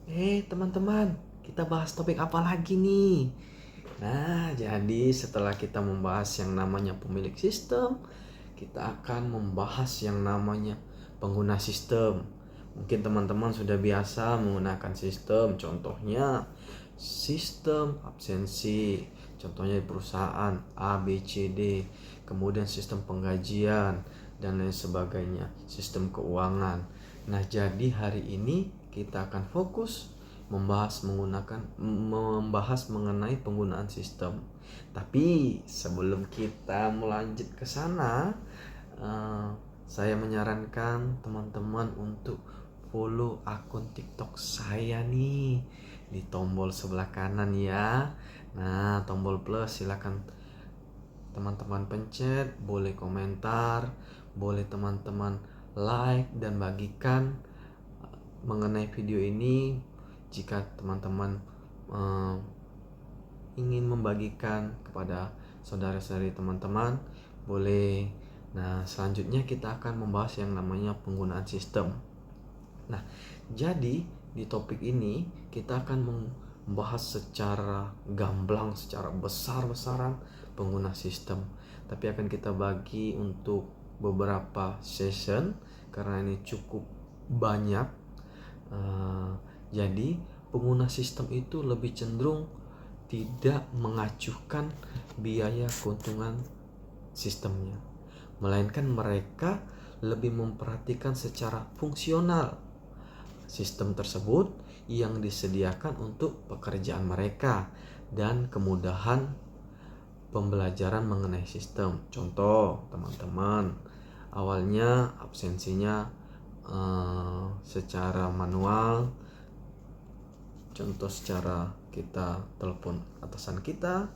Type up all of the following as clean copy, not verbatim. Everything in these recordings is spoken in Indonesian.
Teman-teman, kita bahas topik apa lagi nih? Nah, jadi setelah kita membahas yang namanya pemilik sistem, kita akan membahas yang namanya pengguna sistem. Mungkin teman-teman sudah biasa menggunakan sistem, contohnya sistem absensi, contohnya di perusahaan A, B, C, D, kemudian sistem penggajian, dan lain sebagainya, sistem keuangan. Nah, jadi hari ini kita akan fokus membahas mengenai penggunaan sistem. Tapi sebelum kita melanjut ke sana, saya menyarankan teman-teman untuk follow akun TikTok saya nih di tombol sebelah kanan ya. Nah, tombol plus silakan teman-teman pencet, boleh komentar, boleh teman-teman like dan bagikan mengenai video ini. Jika teman-teman ingin membagikan kepada saudara-saudari teman-teman, boleh. Nah, selanjutnya kita akan membahas yang namanya penggunaan sistem. Nah, jadi di topik ini kita akan membahas secara gamblang, secara besar-besaran pengguna sistem. Tapi akan kita bagi untuk beberapa session karena ini cukup banyak. Jadi pengguna sistem itu lebih cenderung tidak mengacuhkan biaya keuntungan sistemnya, melainkan mereka lebih memperhatikan secara fungsional sistem tersebut yang disediakan untuk pekerjaan mereka dan kemudahan pembelajaran mengenai sistem. Contoh, teman-teman awalnya absensinya secara manual. Contoh, secara kita telepon atasan kita,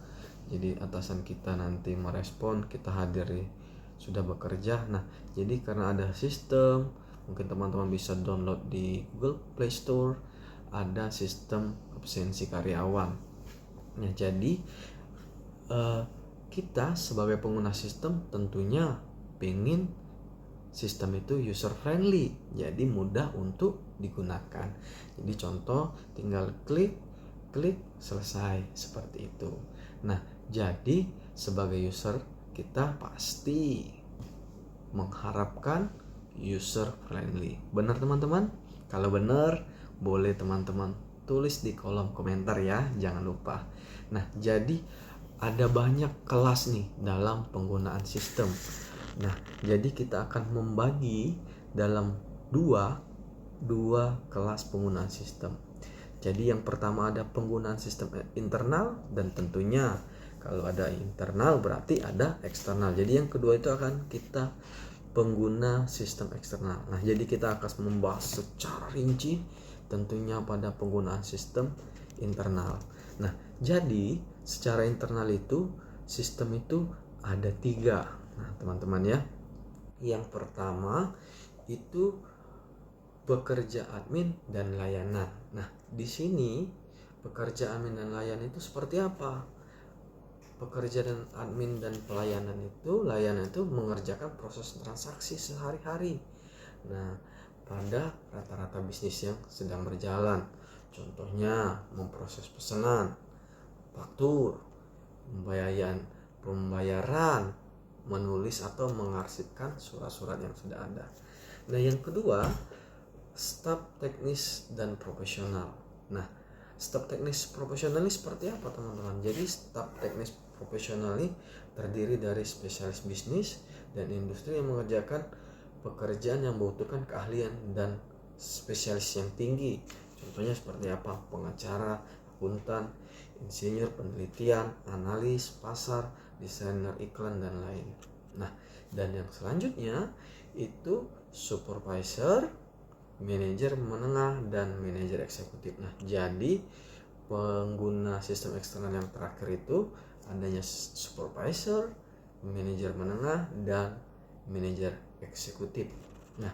jadi atasan kita nanti merespon kita hadiri sudah bekerja. Nah, jadi karena ada sistem, mungkin teman-teman bisa download di Google Play Store, ada sistem absensi karyawan. Nah, jadi kita sebagai pengguna sistem tentunya pengen sistem itu user friendly, jadi mudah untuk digunakan. Jadi contoh, tinggal klik selesai, seperti itu. Nah, jadi sebagai user kita pasti mengharapkan user friendly. Benar teman-teman? Kalau benar, boleh teman-teman tulis di kolom komentar ya, jangan lupa. Nah, jadi ada banyak kelas nih dalam penggunaan sistem. Nah, jadi kita akan membagi dalam dua kelas penggunaan sistem. Jadi yang pertama ada penggunaan sistem internal, dan tentunya kalau ada internal berarti ada eksternal. Jadi yang kedua itu akan kita pengguna sistem eksternal. Nah, jadi kita akan membahas secara rinci tentunya pada penggunaan sistem internal. Nah, jadi secara internal itu sistem itu ada 3. Nah, teman-teman ya, yang pertama itu pekerja admin dan layanan. Nah, di sini pekerja admin dan layanan itu seperti apa? Pekerja dan admin dan pelayanan itu, layanan itu mengerjakan proses transaksi sehari-hari. Nah, pada rata-rata bisnis yang sedang berjalan. Contohnya memproses pesanan, faktur, pembayaran, menulis atau mengarsipkan surat-surat yang sudah ada. Nah, yang kedua, staf teknis dan profesional. Nah, staf teknis profesional ini seperti apa teman-teman? Jadi staf teknis profesional ini terdiri dari spesialis bisnis dan industri yang mengerjakan pekerjaan yang membutuhkan keahlian dan spesialis yang tinggi. Contohnya seperti apa? Pengacara, akuntan, insinyur penelitian, analis pasar, desainer iklan, dan lain. Nah, dan yang selanjutnya itu supervisor, manajer menengah, dan manajer eksekutif. Nah, jadi pengguna sistem eksternal yang terakhir itu adanya supervisor, manajer menengah, dan manajer eksekutif. Nah,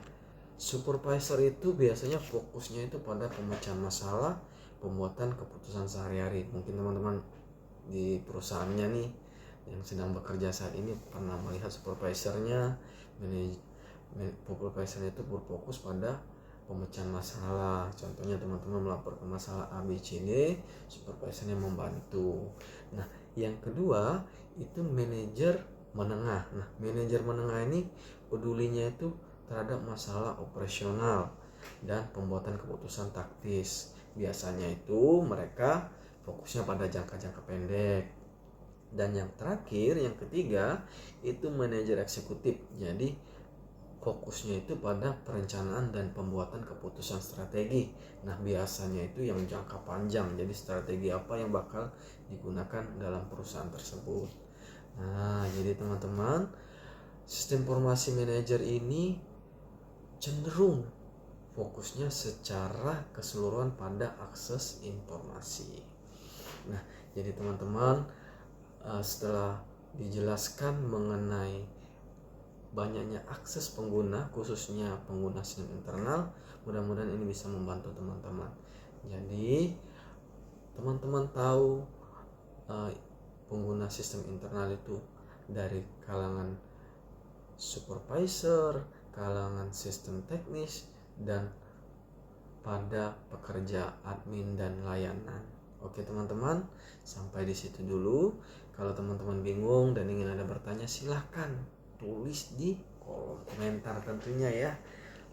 supervisor itu biasanya fokusnya itu pada pemecahan masalah, pembuatan keputusan sehari-hari. Mungkin teman-teman di perusahaannya nih yang sedang bekerja saat ini pernah melihat supervisornya. Supervisornya itu berfokus pada pemecahan masalah. Contohnya teman-teman melaporkan masalah A, B, C, D, supervisornya membantu. Nah, yang kedua itu manajer menengah. Nah, manajer menengah ini pedulinya itu terhadap masalah operasional dan pembuatan keputusan taktis. Biasanya itu mereka fokusnya pada jangka-jangka pendek. Dan yang terakhir, yang ketiga, itu manajer eksekutif. Jadi fokusnya itu pada perencanaan dan pembuatan keputusan strategi. Nah, biasanya itu yang jangka panjang. Jadi strategi apa yang bakal digunakan dalam perusahaan tersebut. Nah, jadi teman-teman, sistem informasi manajer ini cenderung fokusnya secara keseluruhan pada akses informasi. Nah, jadi teman-teman, setelah dijelaskan mengenai banyaknya akses pengguna, khususnya pengguna sistem internal, mudah-mudahan ini bisa membantu teman-teman. Jadi teman-teman tahu pengguna sistem internal itu dari kalangan supervisor, kalangan sistem teknis, dan pada pekerja admin dan layanan. Oke teman-teman, sampai di situ dulu. Kalau teman-teman bingung dan ingin ada bertanya, silahkan tulis di kolom komentar tentunya ya.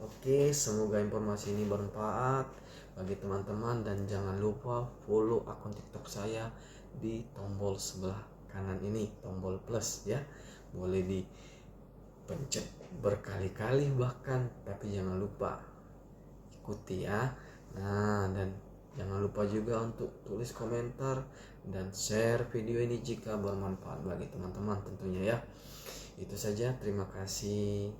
Oke, semoga informasi ini bermanfaat bagi teman-teman, dan jangan lupa follow akun TikTok saya di tombol sebelah kanan ini, tombol plus ya. Boleh dipencet berkali-kali bahkan, tapi jangan lupa ikuti ya. Nah, dan jangan lupa juga untuk tulis komentar dan share video ini jika bermanfaat bagi teman-teman tentunya ya. Itu saja, terima kasih.